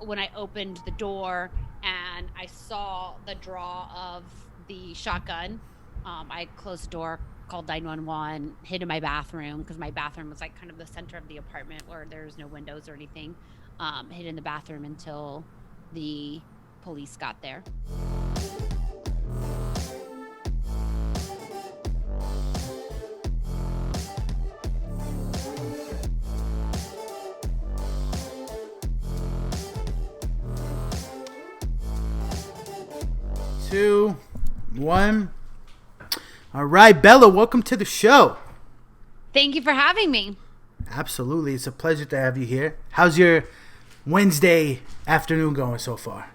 when I opened the door and I saw the draw of the shotgun, I closed the door, called 911, hid in my bathroom because my bathroom was like kind of the center of the apartment where there's no windows or anything. Hid in the bathroom until the police got there. 2, 1. All right, Bella, welcome to the show. Thank you for having me. Absolutely. It's a pleasure to have you here. How's your Wednesday afternoon going so far?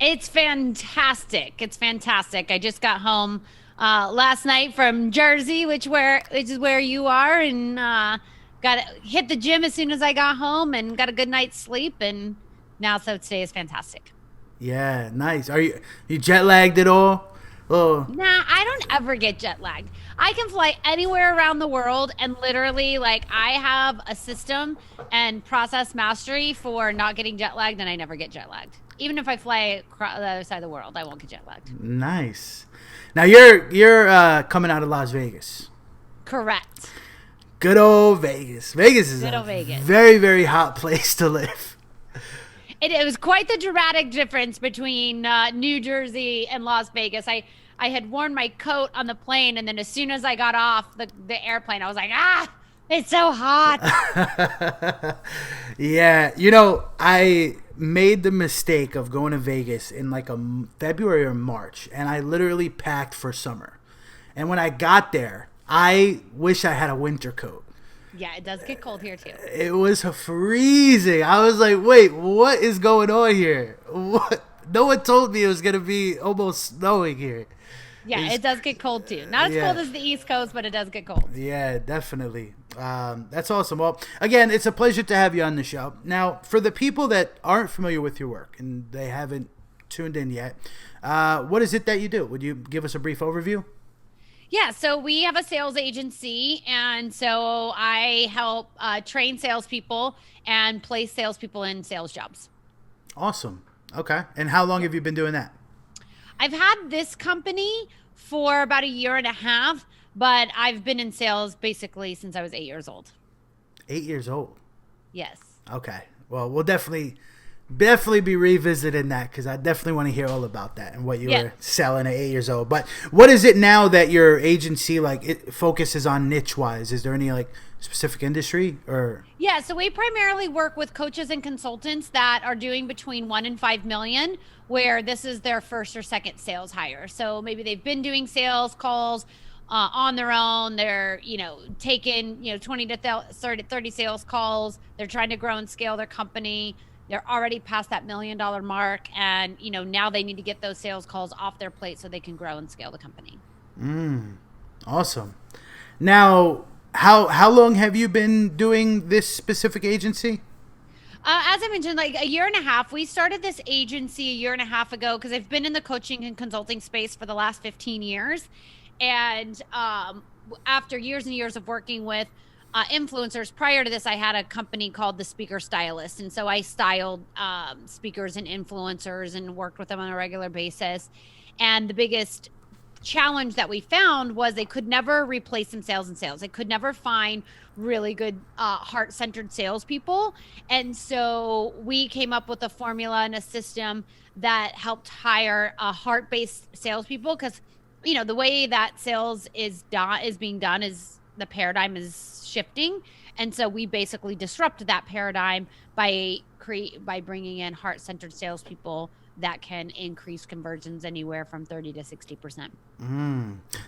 It's fantastic. It's fantastic. I just got home last night from Jersey, which is where you are, and got hit the gym as soon as I got home, and got a good night's sleep. And now, so today is fantastic. Yeah, nice. Are you jet lagged at all? Oh, Nah, I don't ever get jet lagged. I can fly anywhere around the world, and literally, like, I have a system and process mastery for not getting jet lagged, and I never get jet lagged. Even if I fly across the other side of the world, I won't get jet lagged. nice. Now you're coming out of Las Vegas. Correct. Good old Vegas. Vegas is Good a old Vegas. very, very hot place to live. It was quite the dramatic difference between New Jersey and Las Vegas. I had worn my coat on the plane, and then as soon as I got off the airplane, I was like, it's so hot. Yeah, I made the mistake of going to Vegas in like February or March, and I literally packed for summer. And when I got there, I wish I had a winter coat. Yeah, it does get cold here too. It was freezing. I was like, wait, what is going on here? What? No one told me it was going to be almost snowing here. Yeah, it does get cold too. Not as cold as the East Coast, but it does get cold. Yeah, definitely. That's awesome. Well, again, it's a pleasure to have you on the show. Now, for the people that aren't familiar with your work and they haven't tuned in yet, what is it that you do? Would you give us a brief overview? Yeah, so we have a sales agency, and so I help train salespeople and place salespeople in sales jobs. Awesome. Okay. And how long have you been doing that? I've had this company for about a year and a half, but I've been in sales basically since I was 8 years old. 8 years old. Yes. Okay. Well, we'll definitely be revisiting that because I definitely want to hear all about that and what you were selling at 8 years old. But what is it now that your agency it focuses on niche wise? Is there any specific industry or? Yeah, so we primarily work with coaches and consultants that are doing between 1 and 5 million, where this is their first or second sales hire. So maybe they've been doing sales calls on their own. They're, taking, 20 to 30 sales calls. They're trying to grow and scale their company. They're already past that $1 million mark. And, now they need to get those sales calls off their plate so they can grow and scale the company. Awesome. Now, how long have you been doing this specific agency? As I mentioned, like a year and a half. We started this agency a year and a half ago because I've been in the coaching and consulting space for the last 15 years. And after years and years of working with influencers, prior to this, I had a company called The Speaker Stylist. And so I styled speakers and influencers and worked with them on a regular basis. And the biggest challenge that we found was they could never replace themselves in sales. They could never find really good heart-centered salespeople. And so we came up with a formula and a system that helped hire heart-based salespeople because, the way that sales is being done is the paradigm is shifting. And so we basically disrupt that paradigm by bringing in heart-centered salespeople that can increase conversions anywhere from 30 to 60%.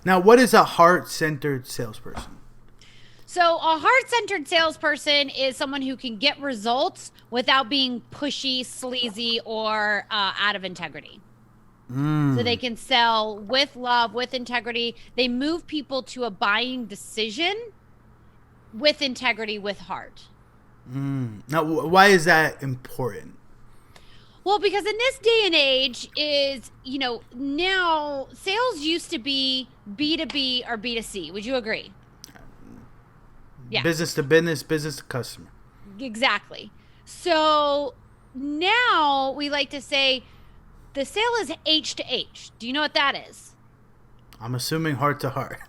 Now, what is a heart-centered salesperson? So a heart-centered salesperson is someone who can get results without being pushy, sleazy, or out of integrity. So they can sell with love, with integrity. They move people to a buying decision with integrity, with heart. Now, why is that important? Well, because in this day and age now sales used to be B2B or B2C. Would you agree? Yeah. Business to business, business to customer. Exactly. So now we like to say the sale is H to H. Do you know what that is? I'm assuming heart to heart.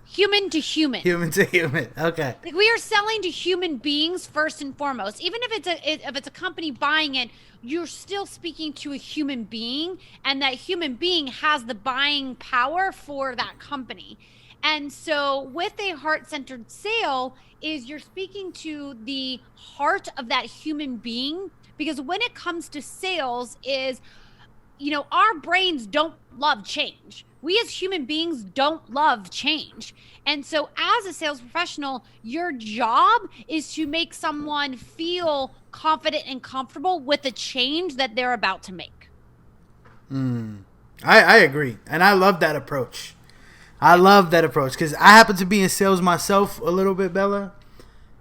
Human to human. Human to human. Okay. Like we are selling to human beings first and foremost. Even if it's a company buying it, you're still speaking to a human being, and that human being has the buying power for that company. And so with a heart-centered sale is you're speaking to the heart of that human being, because when it comes to sales is, our brains don't love change. We as human beings don't love change. And so, as a sales professional, your job is to make someone feel confident and comfortable with the change that they're about to make. I agree. And I love that approach. I love that approach because I happen to be in sales myself a little bit, Bella,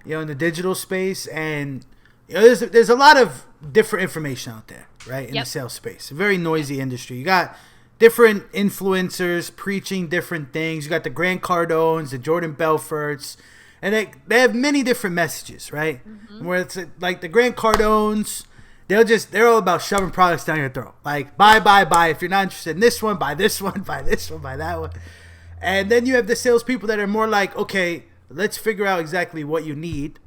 in the digital space. And there's a lot of different information out there, right, in the sales space. A very noisy industry. You got different influencers preaching different things. You got the Grant Cardones, the Jordan Belforts, and they have many different messages, right? Where it's like the Grant Cardones, they're all about shoving products down your throat. Like buy. If you're not interested in this one, buy this one, buy this one, buy that one. And then you have the salespeople that are more like, okay, let's figure out exactly what you need,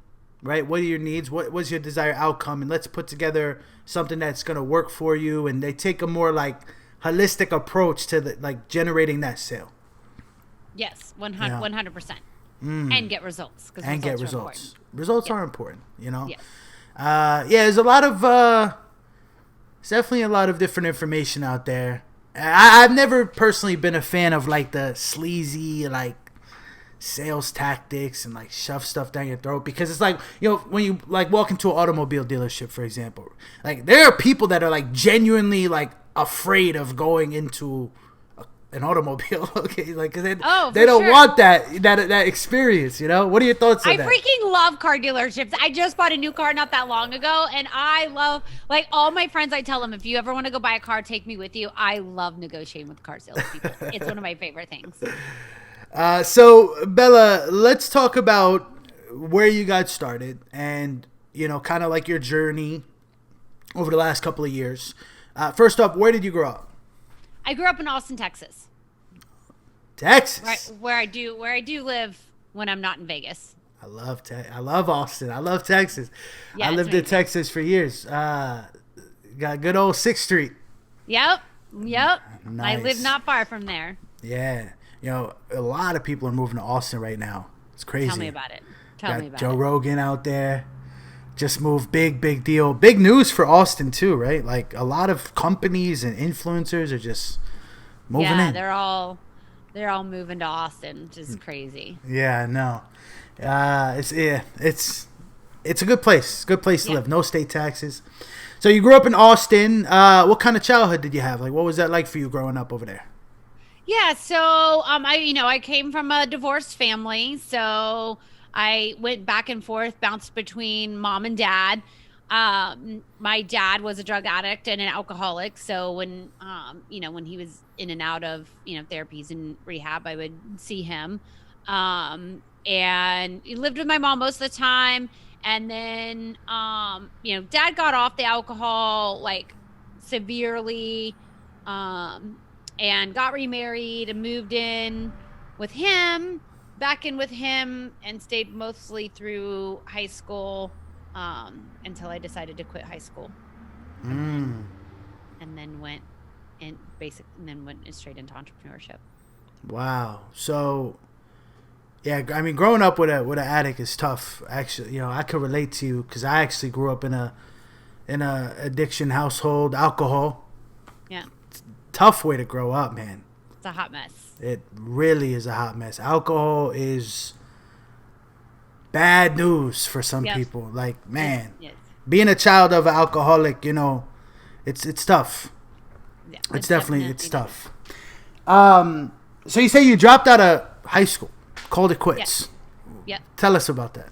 right? What are your needs? What was your desired outcome? And let's put together something that's going to work for you. And they take a more like holistic approach to generating that sale. Yes, 100%. And get results. And get results. Results are important, Yes. There's definitely a lot of different information out there. I've never personally been a fan of like the sleazy like sales tactics and like shove stuff down your throat, because it's like, when you like walk into an automobile dealership, for example, like there are people that are like genuinely like afraid of going into an automobile. Okay, like they don't want that experience. What are your thoughts on that? I freaking love car dealerships. I just bought a new car not that long ago, and I love, like, all my friends. I tell them, if you ever want to go buy a car, take me with you. I love negotiating with car salespeople. It's one of my favorite things. So Bella, let's talk about where you got started and kind of like your journey over the last couple of years. First up, where did you grow up? I grew up in Austin, Texas. Texas, right, where I do live when I'm not in Vegas. I love Austin. I love Texas. Yeah, I lived in Texas for years. Got good old 6th Street. Yep. Nice. I live not far from there. Yeah, a lot of people are moving to Austin right now. It's crazy. Tell me about it. Got Joe Rogan out there. Just moved. Big deal. Big news for Austin too, right? Like a lot of companies and influencers are just moving in. Yeah, they're all moving to Austin, which is crazy. Yeah, no. It's a good place. Good place to live. No state taxes. So you grew up in Austin. What kind of childhood did you have? Like, what was that like for you growing up over there? Yeah, so I came from a divorced family, so I went back and forth, bounced between mom and dad. My dad was a drug addict and an alcoholic, so when he was in and out of therapies and rehab, I would see him. And he lived with my mom most of the time. And then dad got off the alcohol like severely, and got remarried and moved back in with him, and stayed mostly through high school, until I decided to quit high school. And then went straight into entrepreneurship. Wow. So yeah, I mean, growing up with an addict is tough. Actually, I could relate to you because I actually grew up in a addiction household, alcohol. Yeah. Tough way to grow up, man. It's a hot mess. It really is a hot mess. Alcohol is bad news for some people. Like, man, being a child of an alcoholic, it's tough. Yeah, it's definitely tough. So you say you dropped out of high school, called it quits. Yeah. Tell us about that.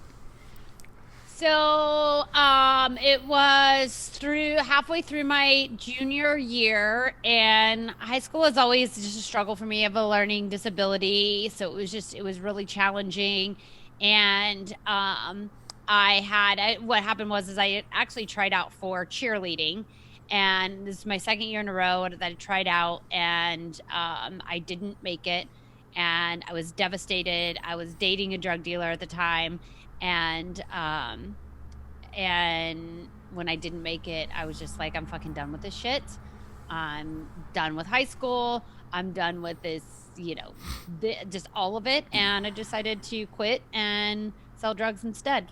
So it was halfway through my junior year, and high school was always just a struggle for me. I have a learning disability, so it was really challenging. And what happened was I actually tried out for cheerleading, and this is my second year in a row that I tried out, and I didn't make it, and I was devastated. I was dating a drug dealer at the time, and when I didn't make it, I was just like, I'm fucking done with this shit. I'm done with high school. I'm done with this, just all of it. And I decided to quit and sell drugs instead.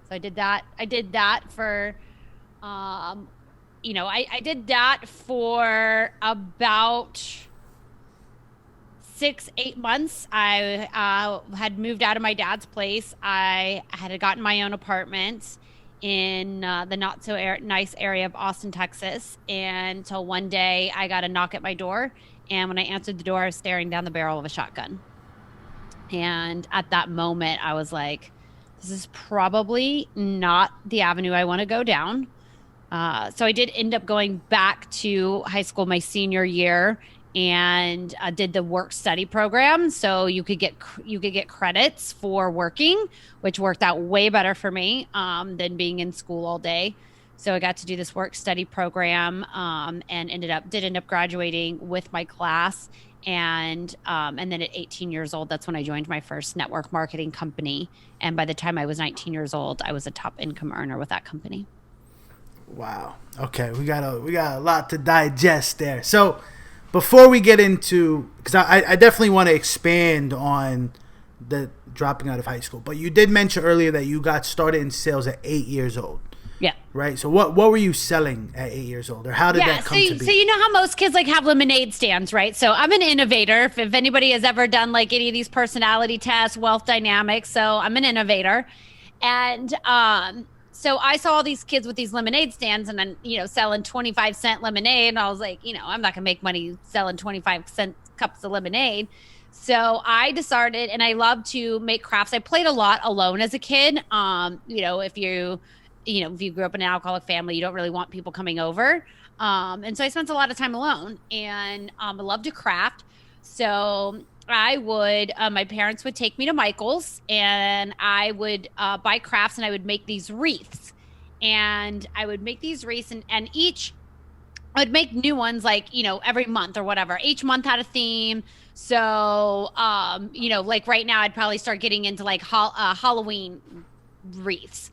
So I did that. I did that for, I did that for about 6, 8 months. I had moved out of my dad's place. I had gotten my own apartment in the not so nice area of Austin, Texas. And until one day I got a knock at my door. And when I answered the door, I was staring down the barrel of a shotgun. And at that moment, I was like, this is probably not the avenue I want to go down. So I did end up going back to high school my senior year and did the work study program, so you could get credits for working, which worked out way better for me than being in school all day. So I got to do this work study program and did end up graduating with my class. And then at 18 years old, that's when I joined my first network marketing company. And by the time I was 19 years old, I was a top income earner with that company. Wow. Okay, we got a lot to digest there. So before we get into, because I definitely want to expand on the dropping out of high school, but you did mention earlier that you got started in sales at 8 years old. Yeah. Right. So what were you selling at 8 years old, or how did that come to be? So you know how most kids like have lemonade stands, right? So I'm an innovator. If anybody has ever done like any of these personality tests, wealth dynamics, so I'm an innovator, and so I saw all these kids with these lemonade stands, and then selling 25-cent lemonade, and I was like, I'm not gonna make money selling 25-cent cups of lemonade. So I decided, and I love to make crafts. I played a lot alone as a kid. If you grew up in an alcoholic family, you don't really want people coming over. And so I spent a lot of time alone, and I love to craft. So I would, my parents would take me to Michael's, and I would buy crafts, and I would make these wreaths. And I would make these wreaths, and I would make new ones like, every month or whatever. Each month had a theme. So, like right now, I'd probably start getting into like Halloween wreaths.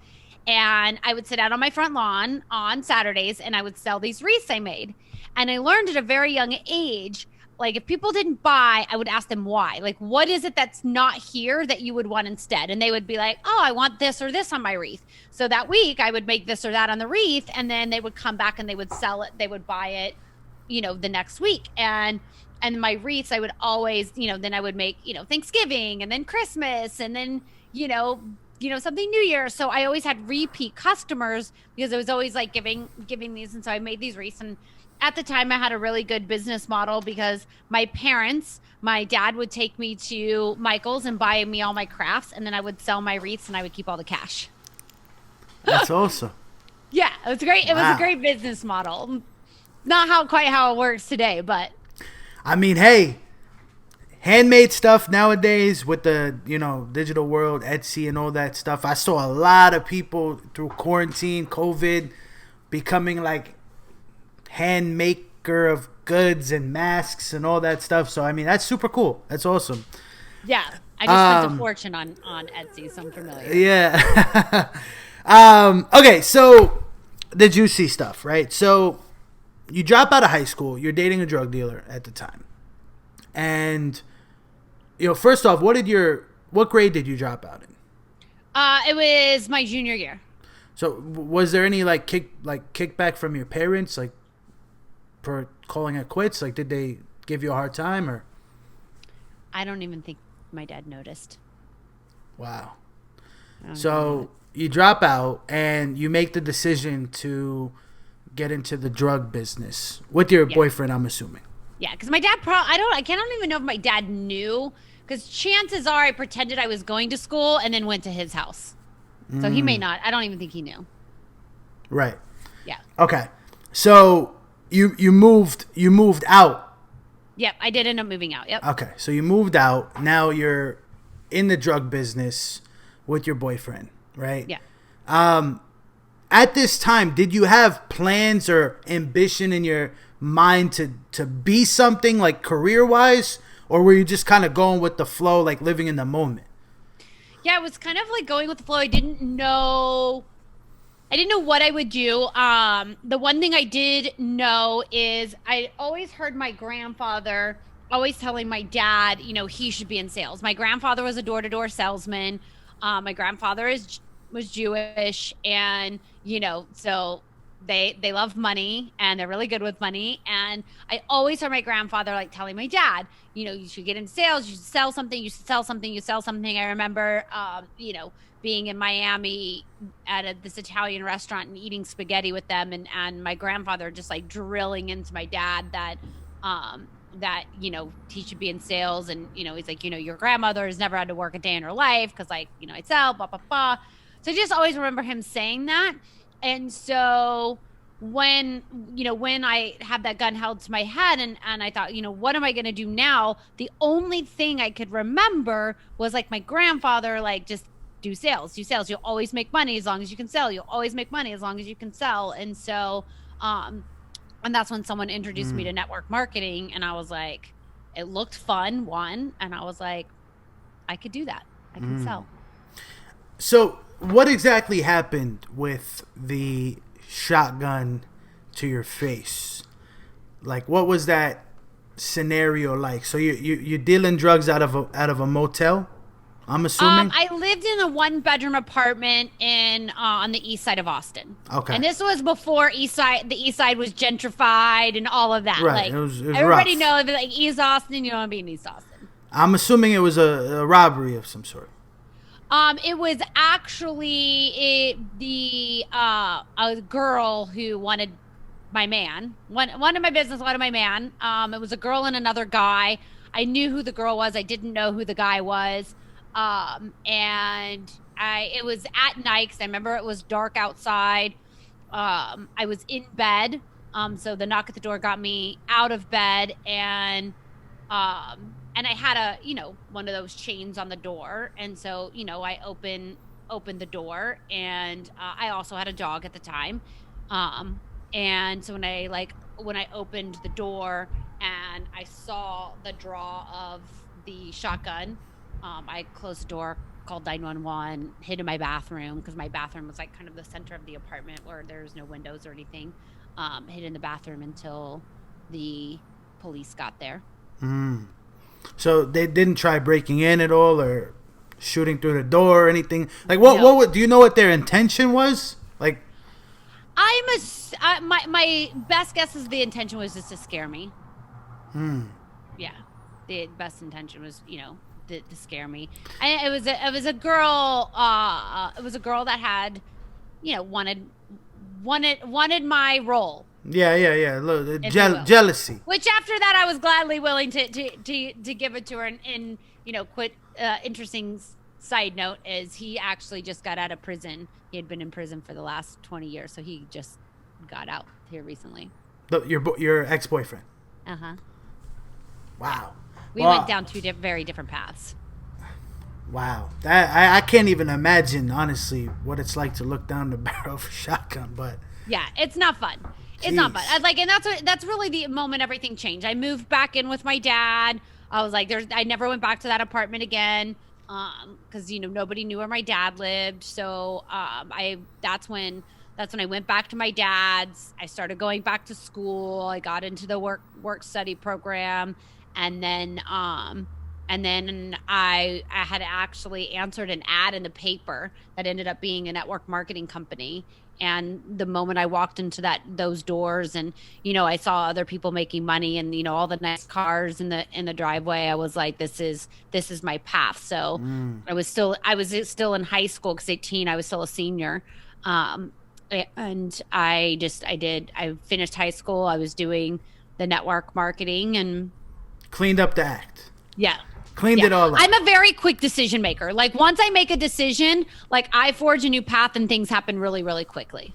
And I would sit out on my front lawn on Saturdays, and I would sell these wreaths I made. And I learned at a very young age, like if people didn't buy, I would ask them why. Like, what is it that's not here that you would want instead? And they would be like, oh, I want this or this on my wreath. So that week I would make this or that on the wreath, and then they would come back and they would sell it. They would buy it, the next week. And my wreaths, I would always, then I would make, Thanksgiving, and then Christmas, and then, something New Year. So I always had repeat customers because I was always like giving these. And so I made these wreaths. And at the time I had a really good business model because my dad would take me to Michael's and buy me all my crafts. And then I would sell my wreaths and I would keep all the cash. That's awesome. Yeah, it was great. It was a great business model. Not quite how it works today, but I mean, hey, handmade stuff nowadays with the digital world, Etsy and all that stuff. I saw a lot of people through quarantine, COVID, becoming like hand maker of goods and masks and all that stuff. So I mean, that's super cool. That's awesome. Yeah, I just spent a fortune on Etsy, so I'm familiar. Yeah. Okay, so the juicy stuff, right? So you drop out of high school. You're dating a drug dealer at the time, and first off, what grade did you drop out in? It was my junior year. So was there any kickback from your parents, like for calling it quits? Like, did they give you a hard time, or? I don't even think my dad noticed. Wow. So you drop out and you make the decision to get into the drug business with your boyfriend, I'm assuming. Yeah, because my dad I don't even know if my dad knew, because chances are I pretended I was going to school and then went to his house. So he may not. I don't even think he knew. Right. Yeah. Okay. So you moved out. Yep, I did end up moving out. Yep. Okay. So you moved out. Now you're in the drug business with your boyfriend. right? Yeah. At this time, did you have plans or ambition in your mind to be something like career-wise, or were you just kind of going with the flow, like living in the moment? Yeah, it was kind of like going with the flow. I didn't know what I would do. The one thing I did know is I always heard my grandfather always telling my dad, he should be in sales. My grandfather was a door-to-door salesman. My grandfather was Jewish, and so they love money and they're really good with money. And I always heard my grandfather like telling my dad, you should get into sales, you should sell something, you should sell something, you sell something. I remember, being in Miami at this Italian restaurant and eating spaghetti with them, and my grandfather just like drilling into my dad that he should be in sales. And he's like, your grandmother has never had to work a day in her life because like I sell blah blah blah. So I just always remember him saying that. And so when I had that gun held to my head, and I thought, what am I going to do now? The only thing I could remember was like my grandfather, like, just do sales. You'll always make money as long as you can sell. You'll always make money as long as you can sell. And so, and that's when someone introduced me to network marketing, and I was like, it looked fun, one, and I was like, I could do that. I can sell. So what exactly happened with the shotgun to your face? Like, what was that scenario like? So you're dealing drugs out of a motel, I'm assuming? I lived in a 1-bedroom apartment on the east side of Austin. Okay. And this was before the east side was gentrified and all of that. Right. Like, it was everybody rough. knows, like, East Austin, you don't want to be in East Austin. I'm assuming it was a robbery of some sort. It was actually a girl who wanted my man. One of my business wanted my man. It was a girl and another guy. I knew who the girl was. I didn't know who the guy was. And it was at night, 'cause I remember it was dark outside. I was in bed. So the knock at the door got me out of bed, and I had one of those chains on the door. And so, I opened the door, and I also had a dog at the time. And so when I opened the door and I saw the draw of the shotgun, I closed the door, called 911, hid in my bathroom, because my bathroom was like kind of the center of the apartment where there's no windows or anything. Hid in the bathroom until the police got there. So they didn't try breaking in at all, or shooting through the door or anything? Like, what do you know what their intention was? Like, my best guess is the intention was just to scare me. Yeah, the best intention was to scare me. And it was a girl. It was a girl that had wanted my role. Yeah. Jealousy. Which after that, I was gladly willing to give it to her. And quit. Interesting side note is he actually just got out of prison. He had been in prison for the last 20 years, so he just got out here recently. Your ex-boyfriend. Wow. We went down two very different paths. Wow, I can't even imagine, honestly, what it's like to look down the barrel of a shotgun. But yeah, it's not fun. It's not fun. And that's really the moment everything changed. I moved back in with my dad. I was like, I never went back to that apartment again, because nobody knew where my dad lived. So that's when I went back to my dad's. I started going back to school. I got into the work study program, and then I had actually answered an ad in the paper that ended up being a network marketing company. And the moment I walked into those doors, and I saw other people making money, and all the nice cars in the driveway, I was like, this is my path. So I was still in high school, because 18, I was still a senior. And I finished high school. I was doing the network marketing and cleaned up the act. Yeah. Cleaned it all up. I'm a very quick decision maker. Like, once I make a decision, like, I forge a new path, and things happen really, really quickly.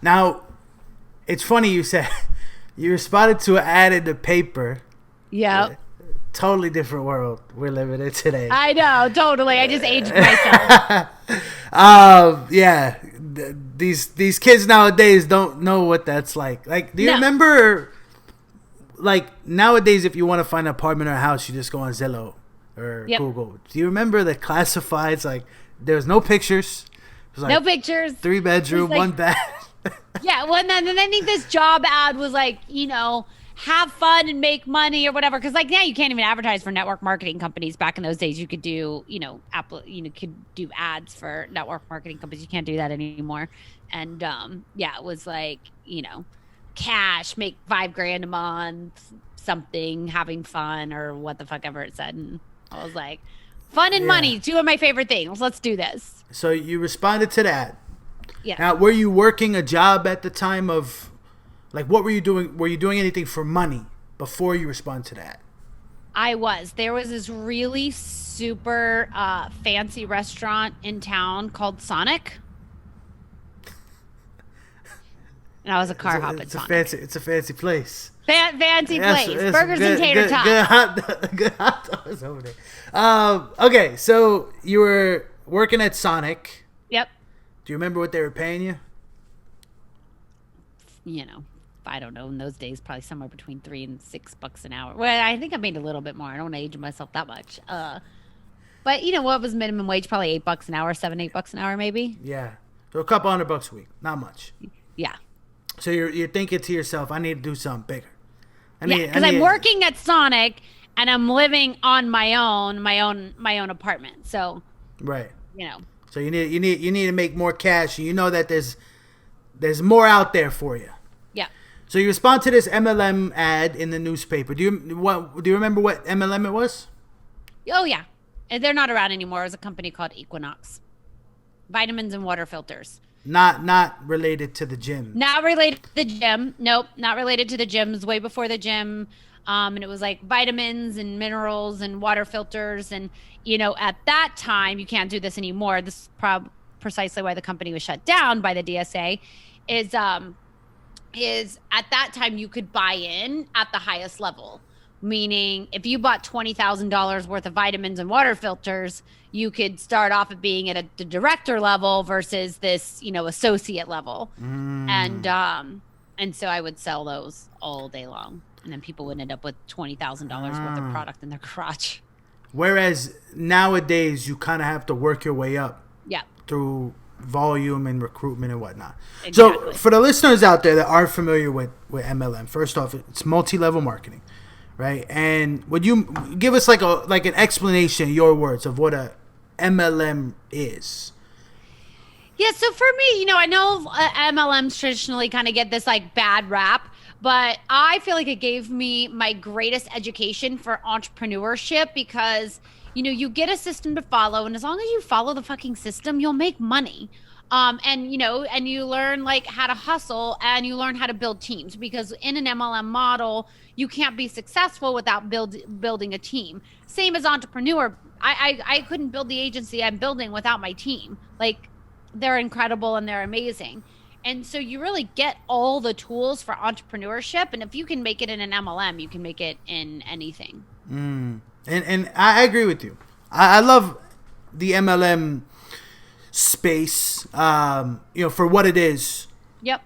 Now, it's funny you said you responded to an ad in the paper. Yeah. totally different world we're living in today. I know, totally. I just aged myself. Yeah, these kids nowadays don't know what that's like. Like, do you No. remember? Like nowadays, if you want to find an apartment or a house, you just go on Zillow or Yep. Google. Do you remember the classifieds? Like, there's no pictures. It was like No pictures. 3 bedroom, Like, one bath. yeah, well, and then I think this job ad was like, have fun and make money or whatever. Because like now you can't even advertise for network marketing companies. Back in those days, you could do, could do ads for network marketing companies. You can't do that anymore. And yeah, it was like, cash, make $5,000 a month, something, having fun, or what the fuck ever it said. And I was like, fun and money, two of my favorite things. Let's do this. So you responded to that. Yeah. Now, were you working a job at the time of, like, what were you doing? Were you doing anything for money before you responded to that? I was. There was this really super fancy restaurant in town called Sonic. And I was a car hop at Sonic. It's a fancy place. Fancy place. Burgers and tater tots. Good hot dogs over there. Okay, so you were working at Sonic. Yep. Do you remember what they were paying you? I don't know. In those days, probably somewhere between $3 and $6 an hour. Well, I think I made a little bit more. I don't want to age myself that much. But what was minimum wage? Probably $8 an hour, $7, $8 an hour, maybe. Yeah. So a couple $100 a week, not much. Yeah. So you're thinking to yourself, I need to do something bigger. Because I'm working at Sonic and I'm living on my own apartment. So right. So you need to make more cash. And you know that there's more out there for you. Yeah. So you respond to this MLM ad in the newspaper. Do you remember what MLM it was? Oh yeah, and they're not around anymore. It was a company called Equinox, vitamins and water filters. Not related to the gym. Not related to the gym. Nope, not related to the gym. It was way before the gym. And it was like vitamins and minerals and water filters. And, at that time, you can't do this anymore. This is precisely why the company was shut down by the DSA is at that time you could buy in at the highest level. Meaning if you bought $20,000 worth of vitamins and water filters, you could start off at being at the director level versus this, associate level. And so I would sell those all day long. And then people would end up with $20,000 worth of product in their garage. Whereas nowadays you kind of have to work your way up. Yeah. Through volume and recruitment and whatnot. Exactly. So for the listeners out there that aren't familiar with MLM, first off, it's multi-level marketing, right? And would you give us like an explanation in your words of what a MLM is? Yeah, so for me, I know MLMs traditionally kind of get this like bad rap, but I feel like it gave me my greatest education for entrepreneurship because, you get a system to follow, and as long as you follow the fucking system, you'll make money. And you learn like how to hustle and you learn how to build teams because in an MLM model, you can't be successful without building a team. Same as entrepreneur. I couldn't build the agency I'm building without my team. Like they're incredible and they're amazing. And so you really get all the tools for entrepreneurship. And if you can make it in an MLM, you can make it in anything. And I agree with you. I love the MLM space, for what it is. Yep.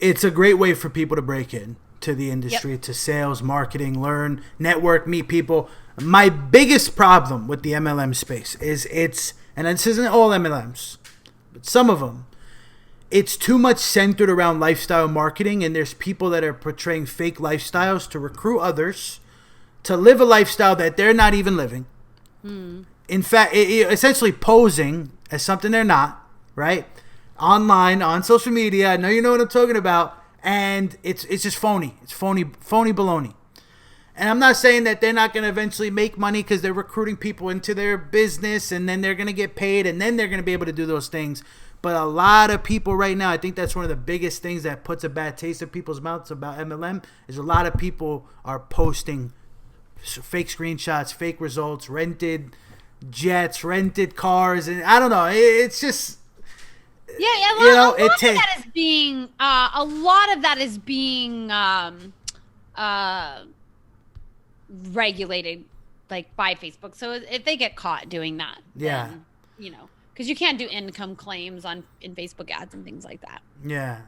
It's a great way for people to break in to the industry, to sales, marketing, learn, network, meet people. My biggest problem with the MLM space is and this isn't all MLMs, but some of them, it's too much centered around lifestyle marketing, and there's people that are portraying fake lifestyles to recruit others to live a lifestyle that they're not even living. In fact, essentially posing as something they're not, right? Online, on social media. I know you know what I'm talking about. And it's just phony. It's phony baloney. And I'm not saying that they're not going to eventually make money because they're recruiting people into their business and then they're going to get paid and then they're going to be able to do those things. But a lot of people right now, I think that's one of the biggest things that puts a bad taste in people's mouths about MLM is a lot of people are posting fake screenshots, fake results, rented jets, rented cars, and I don't know. It's just a lot of that is being regulated like by Facebook. So if they get caught doing that, Yeah. then, because you can't do income claims in Facebook ads and things like that. Yeah.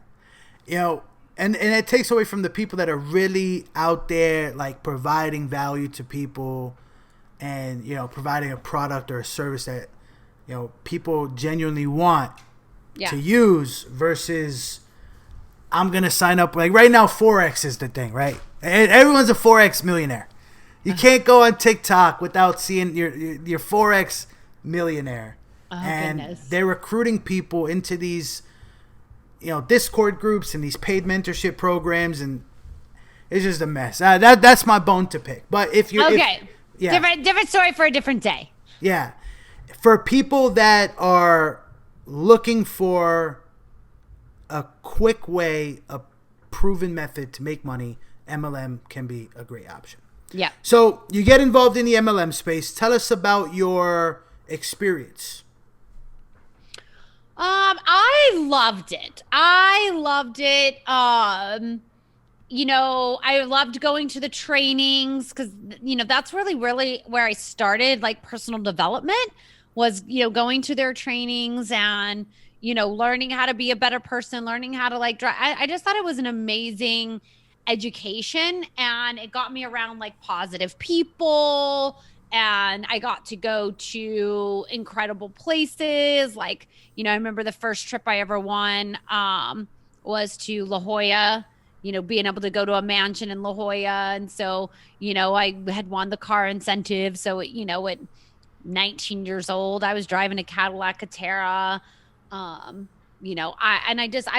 You know, and it takes away from the people that are really out there, like providing value to people, and providing a product or a service that people genuinely want Yeah. to use, versus I'm gonna sign up. Like right now, Forex is the thing, right? And everyone's a Forex millionaire. You can't go on TikTok without seeing your Forex millionaire. Oh, And goodness. they're recruiting people into these Discord groups and these paid mentorship programs, and it's just a mess. That's my bone to pick. But if you Okay. yeah, Different story for a different day. yeah, for people that are looking for a quick way, a proven method to make money, MLM can be a great option. Yeah. So you get involved in the MLM space. Tell us about your experience. I loved it. I loved it. I loved going to the trainings because, that's really, really where I started, like personal development was, going to their trainings and, learning how to be a better person, learning how to like drive. I just thought it was an amazing education, and it got me around like positive people, and I got to go to incredible places. Like, I remember the first trip I ever won was to La Jolla, being able to go to a mansion in La Jolla. And so, I had won the car incentive. So, at 19 years old, I was driving a Cadillac Catera. I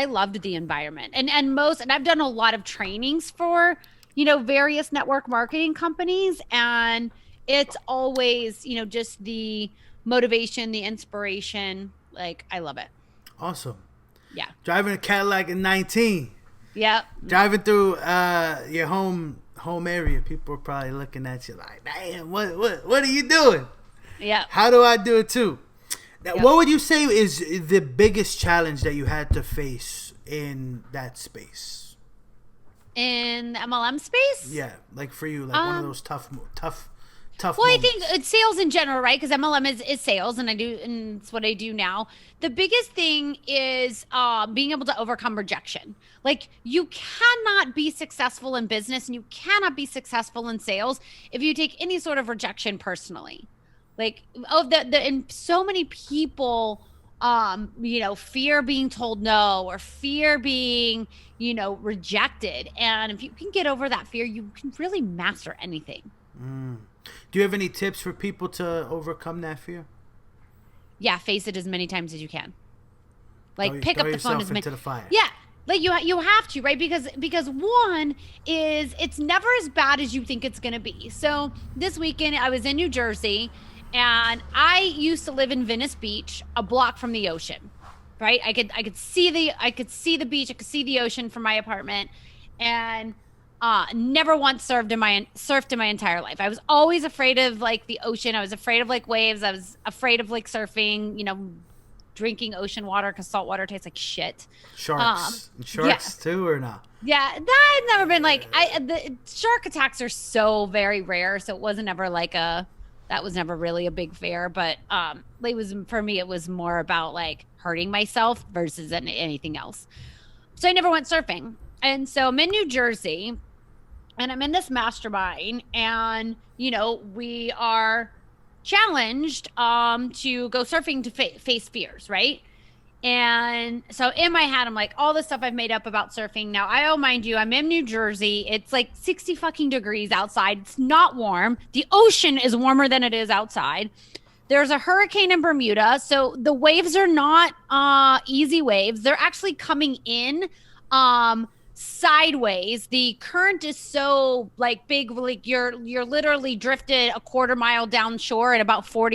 loved the environment, and I've done a lot of trainings for, various network marketing companies, and it's always, just the motivation, the inspiration. Like, I love it. Awesome. Yeah. Driving a Cadillac at 19. Yep. Driving through your home area, people are probably looking at you like, "Damn, what are you doing? Yeah. How do I do it too?" Now, Yep. what would you say is the biggest challenge that you had to face in that space? In the MLM space? Yeah, like for you, like one of those tough Well, moments. I think it's sales in general, right? Because MLM is sales, and it's what I do now. The biggest thing is being able to overcome rejection. Like, you cannot be successful in business, and you cannot be successful in sales if you take any sort of rejection personally. Like, and so many people, fear being told no, or fear being, rejected. And if you can get over that fear, you can really master anything. Do you have any tips for people to overcome that fear? Yeah, face it as many times as you can. Like, pick Throw up the phone yourself as many. into the fire. Yeah, like you have to, right? Because one is, it's never as bad as you think it's gonna be. So this weekend I was in New Jersey, and I used to live in Venice Beach, a block from the ocean. Right? I could see the beach, I could see the ocean from my apartment, and never once surfed in my entire life. I was always afraid of like the ocean. I was afraid of like waves. I was afraid of like surfing, drinking ocean water because salt water tastes like shit. Sharks too, or not? Yeah, that had never been like, the shark attacks are so very rare, so it wasn't ever like that was never really a big fear. But it was, for me, it was more about like hurting myself versus anything else. So I never went surfing. And so I'm in New Jersey, and I'm in this mastermind, and we are challenged to go surfing to face fears, right? And so in my head, I'm like, all the stuff I've made up about surfing. Now, mind you, I'm in New Jersey. It's like 60 fucking degrees outside. It's not warm. The ocean is warmer than it is outside. There's a hurricane in Bermuda. So the waves are not easy waves. They're actually coming in sideways. The current is so like big, like you're literally drifted a quarter mile down shore in about 4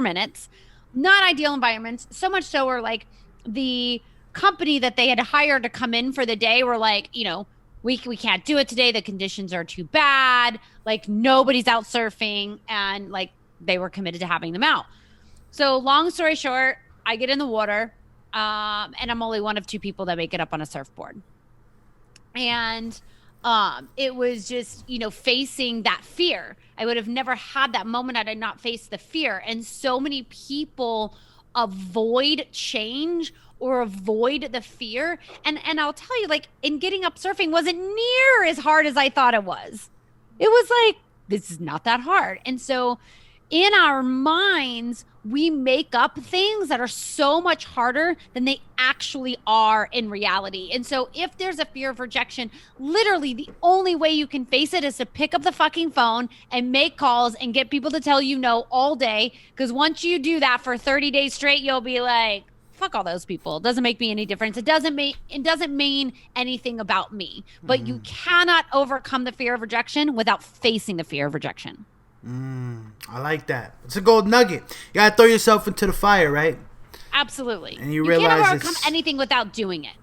minutes. Not ideal environments. So much so where like the company that they had hired to come in for the day were like, we can't do it today. The conditions are too bad. Like, nobody's out surfing, and like they were committed to having them out. So long story short, I get in the water, and I'm only one of two people that make it up on a surfboard. And It was just, facing that fear. I would have never had that moment had I not faced the fear. And so many people avoid change or avoid the fear. And I'll tell you, like, in getting up surfing wasn't near as hard as I thought it was. It was like, this is not that hard. And so in our minds, we make up things that are so much harder than they actually are in reality. And so if there's a fear of rejection, literally the only way you can face it is to pick up the fucking phone and make calls and get people to tell you no all day. Because once you do that for 30 days straight, you'll be like, fuck all those people. It doesn't make me any difference. It doesn't mean anything about me. But you cannot overcome the fear of rejection without facing the fear of rejection. I like that. It's a gold nugget. You gotta throw yourself into the fire, right? Absolutely. And you realize can't overcome anything without doing it.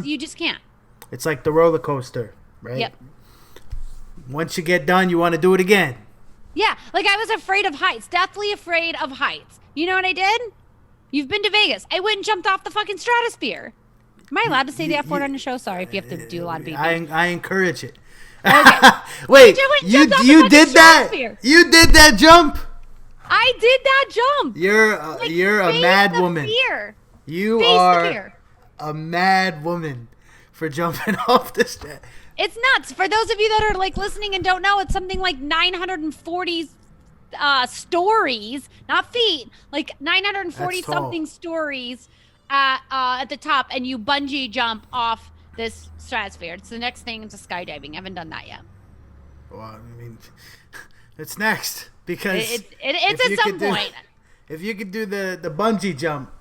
You just can't. It's like the roller coaster, right? Yep. Once you get done, you want to do it again. Yeah, like I was afraid of heights, deathly afraid of heights. You know what I did? You've been to Vegas. I went and jumped off the fucking stratosphere. Am I allowed to say the F word on the show? Sorry if you have to do a lot of beeping. I encourage it. Okay. Wait, you did that? You did that jump? I did that jump. You're a mad woman. Fear. You are a mad woman for jumping off the stage. It's nuts. For those of you that are like listening and don't know, it's something like 940 stories, not feet, like 940 something stories at the top, and you bungee jump off this stratosphere. It's the next thing into skydiving. I haven't done that yet. Well, I mean, it's next because it's at some point. If you could do the bungee jump,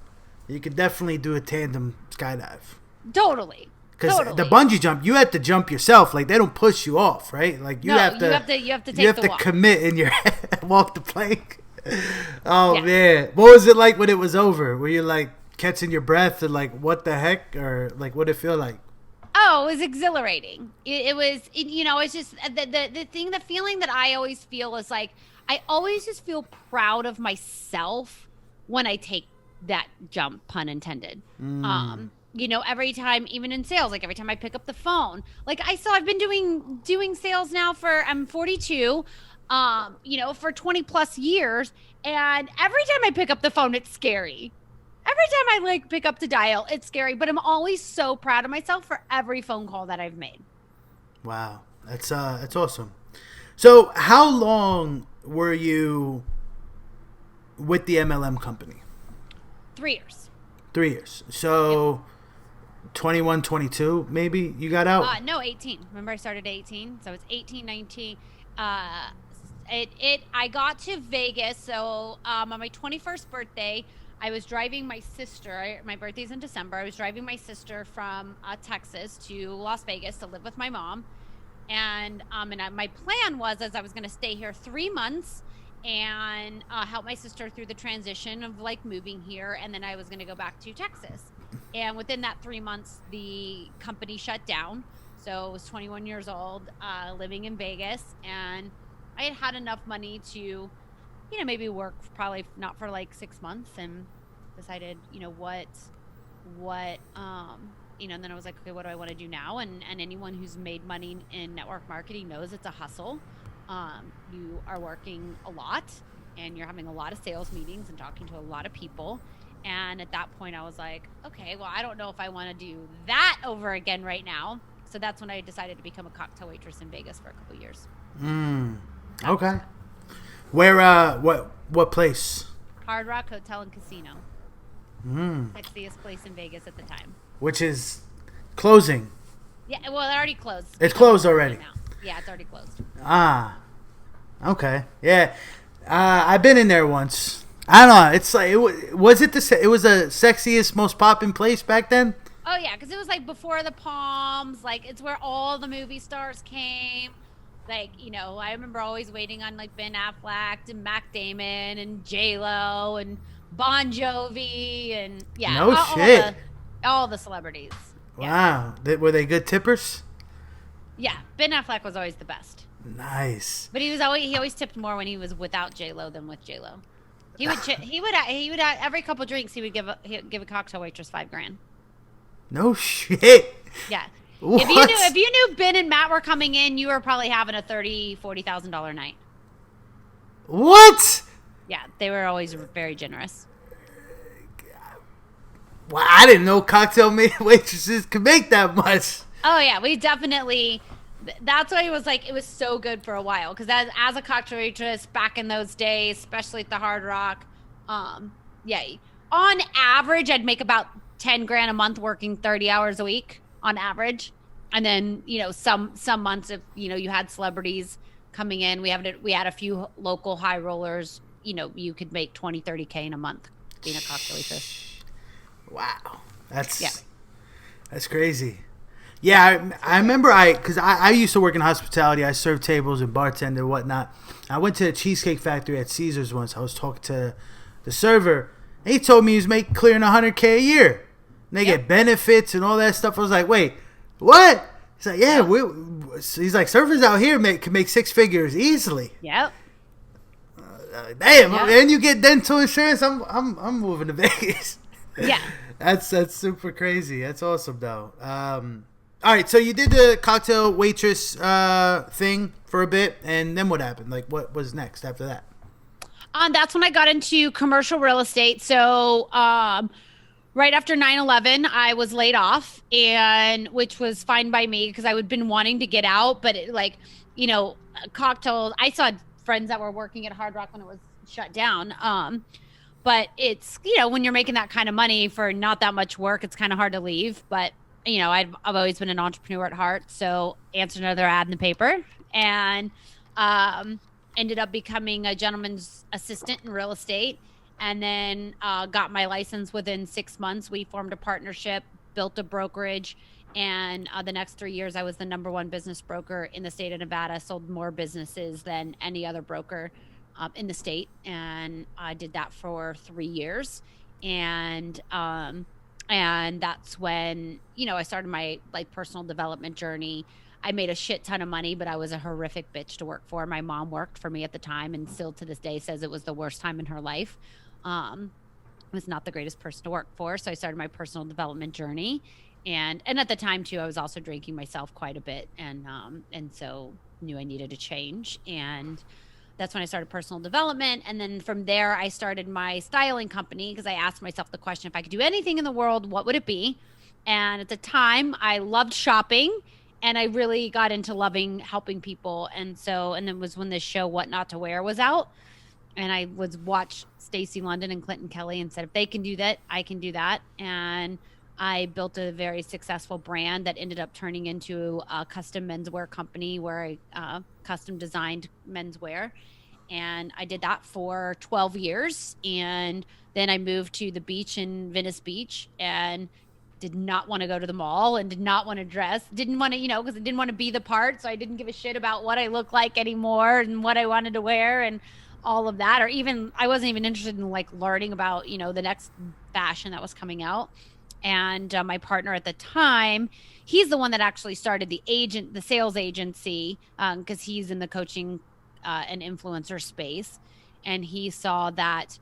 you could definitely do a tandem skydive. Totally. Because the bungee jump, you have to jump yourself. Like, they don't push you off, right? Like, you have to commit in your head, walk the plank. Oh, man. What was it like when it was over? Were you, like, catching your breath and, like, what the heck? Or, like, what did it feel like? Oh, it was exhilarating. It's just the feeling that I always feel is like, I always just feel proud of myself when I take that jump, pun intended. Every time, even in sales, like every time I pick up the phone, like I've been doing sales now I'm 42, for 20 plus years. And every time I pick up the phone, it's scary. Every time I pick up to dial, it's scary, but I'm always so proud of myself for every phone call that I've made. Wow. That's awesome. So how long were you with the MLM company? 3 years. 3 years. So 21, 22, maybe you got out? No, 18. Remember I started at 18. So it's 18, 19. I got to Vegas. So on my 21st birthday, I was driving my sister. My birthday's in December. I was driving my sister from Texas to Las Vegas to live with my mom. And my plan was I was going to stay here 3 months and help my sister through the transition of moving here. And then I was going to go back to Texas. And within that 3 months, the company shut down. So I was 21 years old, living in Vegas. And I had enough money to maybe work probably not for 6 months, and decided, and then I was like, okay, what do I want to do now? And anyone who's made money in network marketing knows it's a hustle. You are working a lot and you're having a lot of sales meetings and talking to a lot of people. And at that point I was like, okay, well, I don't know if I want to do that over again right now. So that's when I decided to become a cocktail waitress in Vegas for a couple of years. Okay. Where, what place? Hard Rock Hotel and Casino. Sexiest place in Vegas at the time. Which is closing. Yeah, well, it already closed. It's closed already. Now. Yeah, it's already closed. Okay. Yeah. I've been in there once. I don't know. It's like, it was the sexiest, most poppin' place back then? Oh, yeah, because it was before the Palms. It's where all the movie stars came. I remember always waiting on Ben Affleck and Matt Damon and J-Lo and Bon Jovi and shit. All the celebrities. Wow. Yeah. Were they good tippers? Yeah, Ben Affleck was always the best. Nice. But he always tipped more when he was without J-Lo than with J-Lo. He would every couple drinks he would give a cocktail waitress $5,000. No shit. Yeah. What? If you knew Ben and Matt were coming in, you were probably having a $30,000-$40,000 night. What? Yeah, they were always very generous. Well, I didn't know cocktail waitresses could make that much. Oh yeah, we definitely. That's why it was like it was so good for a while because as a cocktail waitress back in those days, especially at the Hard Rock, yeah, on average I'd make about 10 grand a month working 30 hours a week on average, and then some months if you had celebrities coming in, we had a few local high rollers. You could make 20-30K in a month being a cocktail waitress. Wow, Yeah. that's crazy. Yeah, I remember because I used to work in hospitality. I served tables and bartender and whatnot. I went to a cheesecake factory at Caesars once. I was talking to the server, and he told me he was clearing $100K a year. And they get benefits and all that stuff. I was like, wait, what? He's like, yeah, he's like, surfers out here can make six figures easily. Yep. Damn, and you get dental insurance. I'm moving to Vegas. Yeah. That's super crazy. That's awesome though. All right, so you did the cocktail waitress thing for a bit, and then what happened? Like, what was next after that? That's when I got into commercial real estate. So, right after 9/11, I was laid off, and which was fine by me because I had been wanting to get out, but cocktails. I saw friends that were working at Hard Rock when it was shut down. But it's when you're making that kind of money for not that much work, it's kind of hard to leave. But I've always been an entrepreneur at heart, so answered another ad in the paper and ended up becoming a gentleman's assistant in real estate, and then got my license within 6 months. We formed a partnership, built a brokerage, and the next 3 years I was the number one business broker in the state of Nevada, sold more businesses than any other broker in the state, and I did that for 3 years. And that's when I started my personal development journey. I made a shit ton of money, but I was a horrific bitch to work for. My mom worked for me at the time, and still to this day says it was the worst time in her life. Was not the greatest person to work for, so I started my personal development journey. And at the time too, I was also drinking myself quite a bit, and so knew I needed a change. And that's when I started personal development. And then from there, I started my styling company because I asked myself the question, if I could do anything in the world, what would it be? And at the time, I loved shopping, and I really got into loving helping people. And then was when this show, What Not to Wear, was out. And I was watched Stacey London and Clinton Kelly and said, if they can do that, I can do that. And I built a very successful brand that ended up turning into a custom menswear company where I custom designed menswear. And I did that for 12 years. And then I moved to the beach in Venice Beach and did not want to go to the mall and did not want to dress. Didn't want to, because I didn't want to be the part. So I didn't give a shit about what I looked like anymore and what I wanted to wear and all of that. Or even, I wasn't even interested in learning about, the next fashion that was coming out. And my partner at the time, he's the one that actually started the sales agency, because he's in the coaching and influencer space. And he saw that,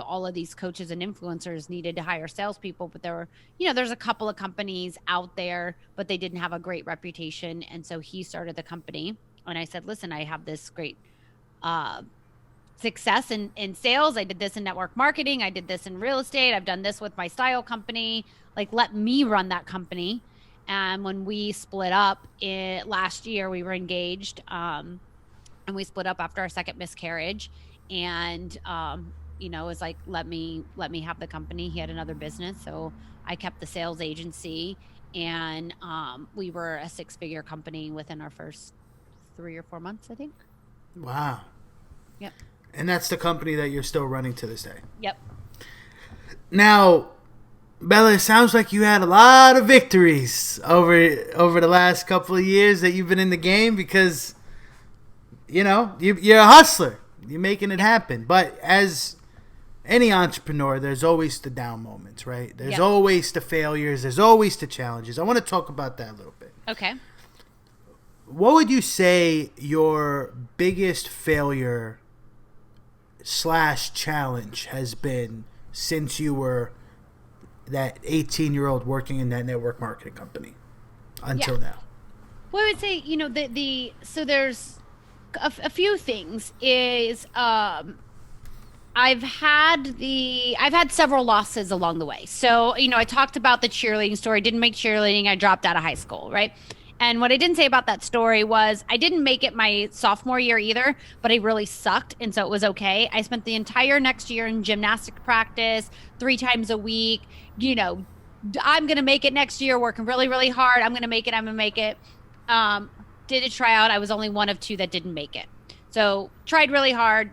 all of these coaches and influencers needed to hire salespeople, but there were, there's a couple of companies out there, but they didn't have a great reputation. And so he started the company. And I said, listen, I have this great success in sales. I did this in network marketing. I did this in real estate. I've done this with my style company. Let me run that company. And when we split up last year, we were engaged, and we split up after our second miscarriage. And it was like, let me have the company. He had another business, so I kept the sales agency, and we were a 6-figure company within our first 3 or 4 months, I think. Wow. Yep. And that's the company that you're still running to this day. Yep. Now, Bella, it sounds like you had a lot of victories over the last couple of years that you've been in the game, because you're a hustler. You're making it happen. But as any entrepreneur, there's always the down moments, right? There's always the failures. There's always the challenges. I want to talk about that a little bit. Okay. What would you say your biggest failure / challenge has been since you were that 18-year-old working in that network marketing company? Yeah. until now? Well, I would say, so there's a few things is I've had several losses along the way. So, I talked about the cheerleading story, didn't make cheerleading, I dropped out of high school, right? And what I didn't say about that story was I didn't make it my sophomore year either, but I really sucked. And so it was okay. I spent the entire next year in gymnastic practice 3 times a week. I'm going to make it next year, working really, really hard. I'm going to make it. I'm going to make it. Um, did a tryout. I was only one of two that didn't make it. So tried really hard,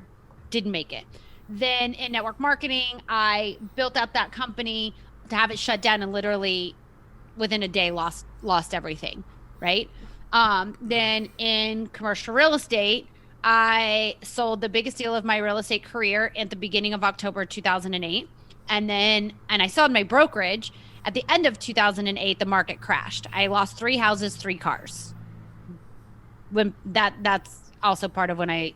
didn't make it. Then in network marketing, I built out that company to have it shut down and literally within a day lost everything, right? Then in commercial real estate, I sold the biggest deal of my real estate career at the beginning of October 2008. And I sold my brokerage at the end of 2008. The market crashed. I lost 3 houses, 3 cars. When that's also part of when and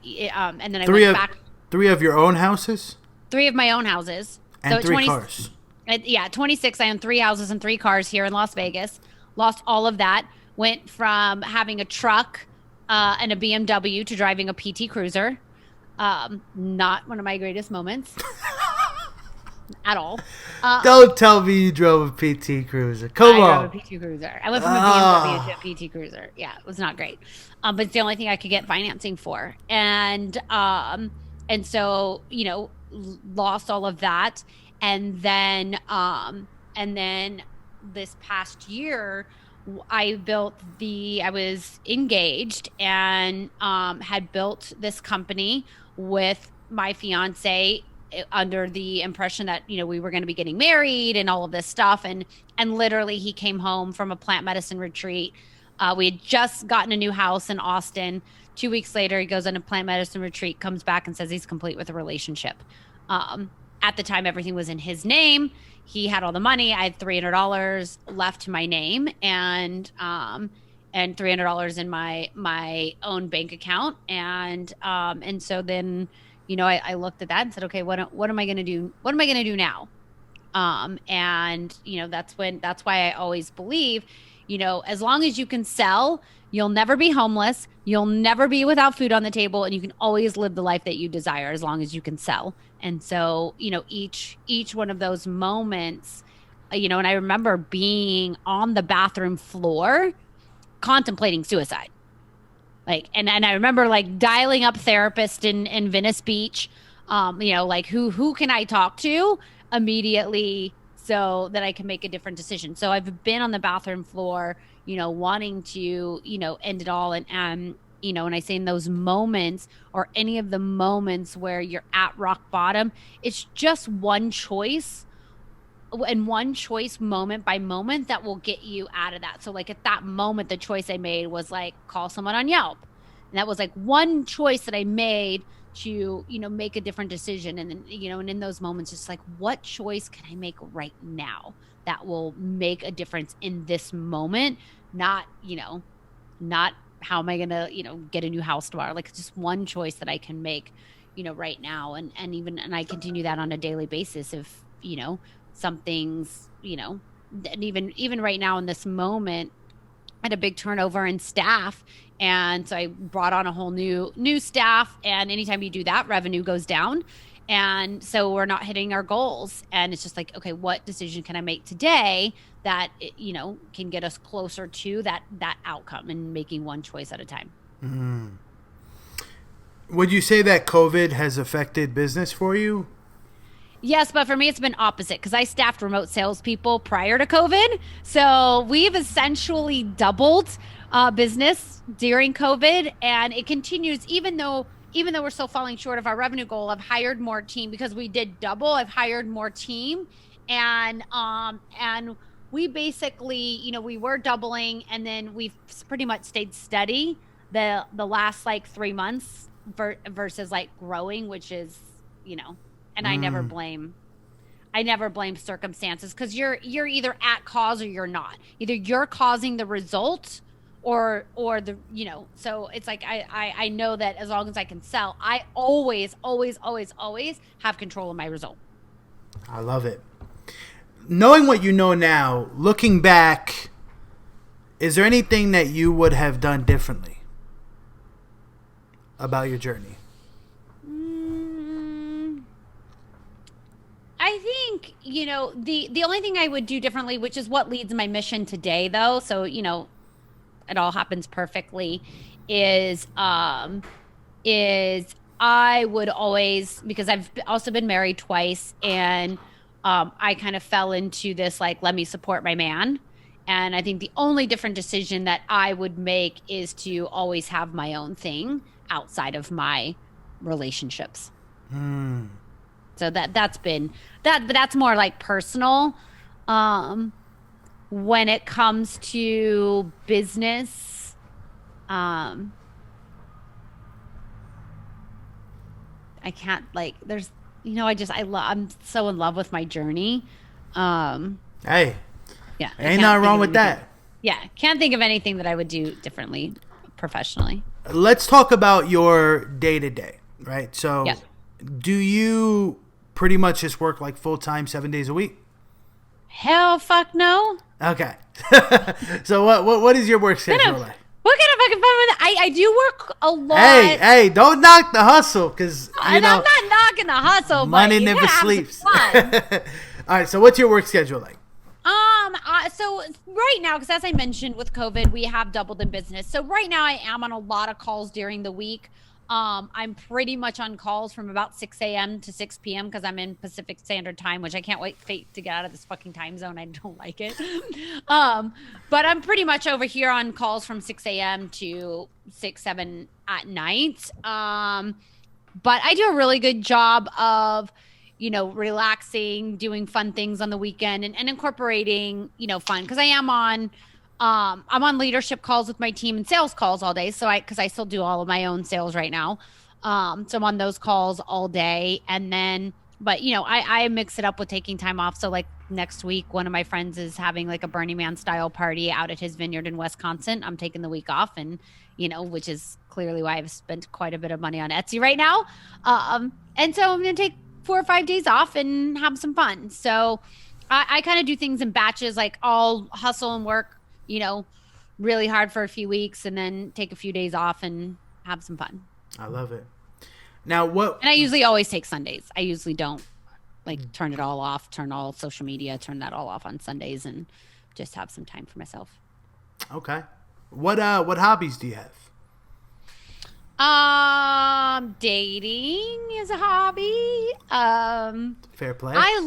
then I went back. 3 of your own houses? 3 of my own houses. And So at 3 cars. Yeah, 26. I own 3 houses and 3 cars here in Las Vegas. Lost all of that. Went from having a truck and a BMW to driving a PT Cruiser. Not one of my greatest moments at all. Don't tell me you drove a PT Cruiser. Come on. I drove a PT Cruiser. I went from a BMW to a PT Cruiser. Yeah, it was not great. But it's the only thing I could get financing for. And so, lost all of that. And then this past year, I was engaged and had built this company with my fiance under the impression that, we were going to be getting married and all of this stuff. And literally he came home from a plant medicine retreat. We had just gotten a new house in Austin. 2 weeks later, he goes on a plant medicine retreat, comes back and says he's complete with a relationship. At the time, everything was in his name. He had all the money. I had $300 left to my name and $300 in my own bank account. And so then, I looked at that and said, okay, what am I going to do? What am I going to do now? That's why I always believe, as long as you can sell, you'll never be homeless. You'll never be without food on the table, and you can always live the life that you desire as long as you can sell. And so, each one of those moments, and I remember being on the bathroom floor contemplating suicide. And I remember dialing up therapist in Venice Beach, who can I talk to immediately so that I can make a different decision. So I've been on the bathroom floor, wanting to, end it all. And when I say in those moments or any of the moments where you're at rock bottom, it's just one choice and one choice moment by moment that will get you out of that. So at that moment, the choice I made was call someone on Yelp. And that was one choice that I made to, make a different decision. And then, and in those moments, it's what choice can I make right now that will make a difference in this moment? Not how am I going to, get a new house tomorrow? Just one choice that I can make, right now. And I continue that on a daily basis. If, some things, and even right now in this moment, I had a big turnover in staff. And so I brought on a whole new staff. And anytime you do that, revenue goes down. And so we're not hitting our goals. And it's just okay, what decision can I make today that, can get us closer to that outcome and making one choice at a time. Mm. Would you say that COVID has affected business for you? Yes, but for me, it's been opposite because I staffed remote salespeople prior to COVID. So we've essentially doubled business during COVID, and it continues even though we're still falling short of our revenue goal. I've hired more team because we did double. I've hired more team, and we basically, we were doubling, and then we've pretty much stayed steady the last 3 months versus growing, which is, and I never blame circumstances because you're either at cause or you're not. Either you're causing the result or the, so it's I know that as long as I can sell, I always have control of my result. I love it. Knowing what you know now, looking back, Is there anything that you would have done differently about your journey? I think, the only thing I would do differently, which is what leads my mission today, though. So, it all happens perfectly, is I would always, because I've also been married twice, and I kind of fell into this, like, let me support my man. And I think the only different decision that I would make is to always have my own thing outside of my relationships. So that's been that, but that's more like personal. When it comes to business, I can't, like, there's, I'm so in love with my journey. Hey, Yeah. ain't nothing wrong with that. Yeah. Can't think of anything that I would do differently professionally. Let's talk about your day to day, right? So, Yeah. do you pretty much just work like full time 7 days a week? Hell fuck no. Okay. So what is your work schedule like? What kind of fucking fun with it? I do work a lot. Hey, don't knock the hustle, because I'm not knocking the hustle, money but never sleeps. All right, so what's your work schedule like? So right now, because as I mentioned with COVID, we have doubled in business. So right now I am on a lot of calls during the week. I'm pretty much on calls from about 6 a.m. to 6 p.m. because I'm in Pacific Standard Time, which I can't wait to get out of this fucking time zone. I don't like it. But I'm pretty much over here on calls from 6 a.m. to 6, 7 at night. But I do a really good job of, relaxing, doing fun things on the weekend, and incorporating, fun. Because I'm on leadership calls with my team and sales calls all day. So because I still do all of my own sales right now. So I'm on those calls all day. And then, but I mix it up with taking time off. So like next week, one of my friends is having like a Burning Man style party out at his vineyard in Wisconsin. I'm taking the week off, and, which is clearly why I've spent quite a bit of money on Etsy right now. And so I'm going to take 4 or 5 days off and have some fun. So I kind of do things in batches. Like I'll hustle and work, really hard for a few weeks, and then take a few days off and have some fun. I love it. Now, and I usually always take Sundays. I usually don't turn it all off, turn all social media, turn that all off on Sundays, and just have some time for myself. Okay. What hobbies do you have? Dating is a hobby. Fair play. I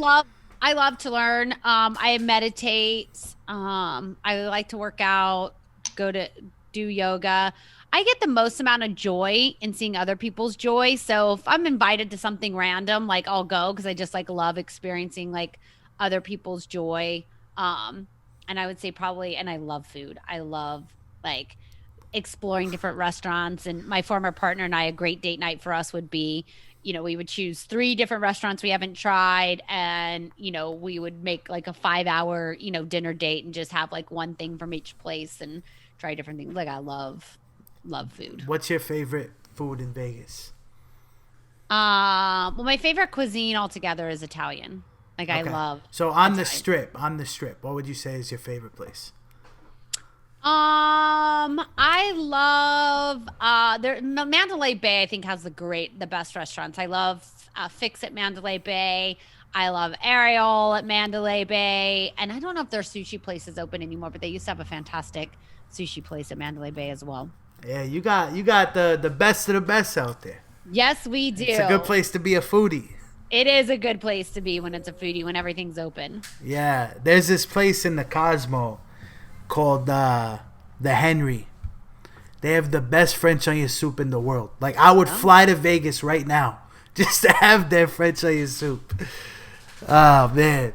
love to learn. I meditate. I like to work out, do yoga. I get the most amount of joy in seeing other people's joy. So if I'm invited to something random, like I'll go, because I just love experiencing other people's joy. And I would say and I love food. I love exploring different restaurants. And my former partner and I, a great date night for us would be, we would choose 3 different restaurants we haven't tried, and, we would make a 5-hour, dinner date, and just have one thing from each place and try different things. I love food. What's your favorite food in Vegas? Well, my favorite cuisine altogether is Italian. Okay. I love. So on the strip, what would you say is your favorite place? I love Mandalay Bay. I think has the best restaurants. I love Fix at Mandalay Bay. I love Ariel at Mandalay Bay, and I don't know if their sushi place is open anymore, but they used to have a fantastic sushi place at Mandalay Bay as well. Yeah, you got the best of the best out there. Yes, we do. It's a good place to be a foodie. It is a good place to be when it's a foodie, when everything's open. Yeah, there's this place in the Cosmo called the Henry. They have the best French onion soup in the world. I would fly to Vegas right now just to have their French onion soup. Oh man,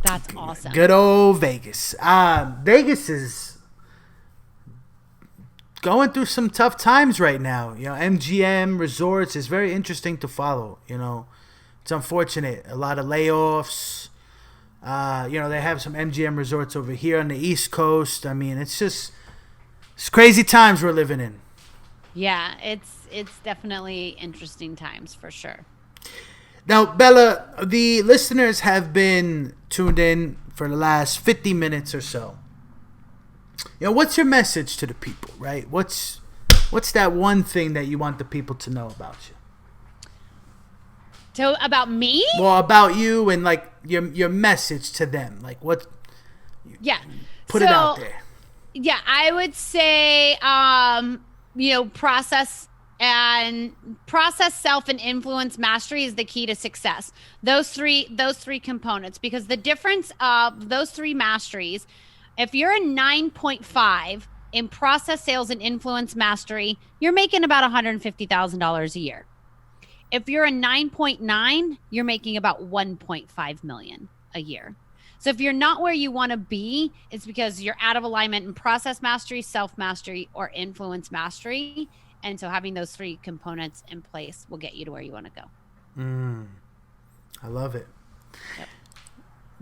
that's awesome. Good old Vegas. Vegas is going through some tough times right now. MGM Resorts is very interesting to follow. It's unfortunate. A lot of layoffs. They have some MGM resorts over here on the East Coast. I mean, it's crazy times we're living in. Yeah, it's definitely interesting times for sure. Now, Bella, the listeners have been tuned in for the last 50 minutes or so. what's your message to the people, right? What's that one thing that you want the people to know about you? So about me? Well, about you and like your message to them. Like what? Yeah. Put it out there. Yeah, I would say, process, self, and influence mastery is the key to success. Those three components, because the difference of those three masteries, if you're a 9.5 in process, sales, and influence mastery, you're making about $150,000 a year. If you're a 9.9, you're making about 1.5 million a year. So if you're not where you want to be, it's because you're out of alignment in process mastery, self-mastery, or influence mastery. And so having those three components in place will get you to where you want to go. I love it. Yep.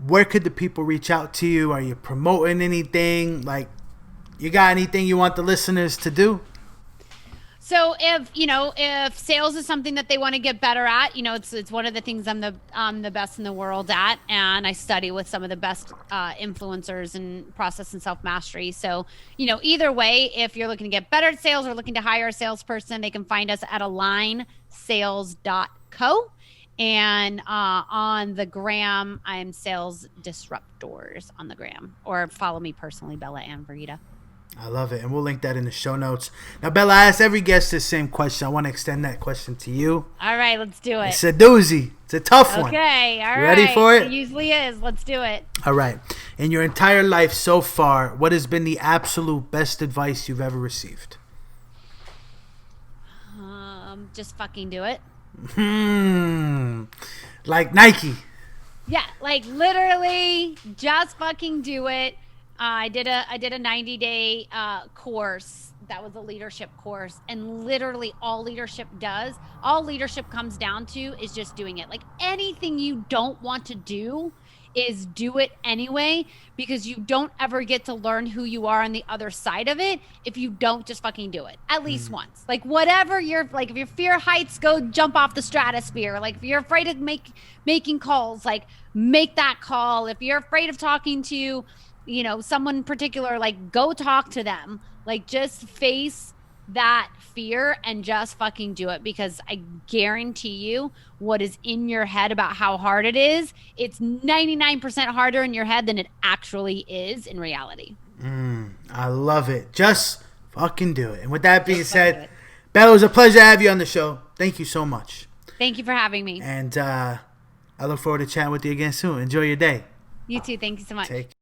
Where could the people reach out to you? Are you promoting anything? Like, you got anything you want the listeners to do? So if sales is something that they want to get better at, it's one of the things I'm the best in the world at, and I study with some of the best influencers in process and self mastery. So either way, if you're looking to get better at sales or looking to hire a salesperson, they can find us at alignsales.co, and on the gram, I'm Sales Disruptors on the gram, or follow me personally, Bella and Verita. I love it. And we'll link that in the show notes. Now, Bella, I asked every guest this same question. I want to extend that question to you. All right, let's do it. It's a doozy. It's a tough one. Okay, all right. Ready for it? It usually is. Let's do it. All right. In your entire life so far, what has been the absolute best advice you've ever received? Just fucking do it. Like Nike. Yeah, like literally just fucking do it. I did a 90-day course that was a leadership course, and literally all leadership comes down to is just doing it. Like anything you don't want to do is do it anyway, because you don't ever get to learn who you are on the other side of it if you don't just fucking do it at least once. Like whatever you're like, if you fear heights, go jump off the stratosphere. Like if you're afraid of making calls, like make that call. If you're afraid of talking to someone in particular, like go talk to them. Like just face that fear and just fucking do it, because I guarantee you what is in your head about how hard it is, it's 99% harder in your head than it actually is in reality. I love it. Just fucking do it. And with that being said, Bella, it was a pleasure to have you on the show. Thank you so much. Thank you for having me. And I look forward to chatting with you again soon. Enjoy your day. You too. Thank you so much. Take care.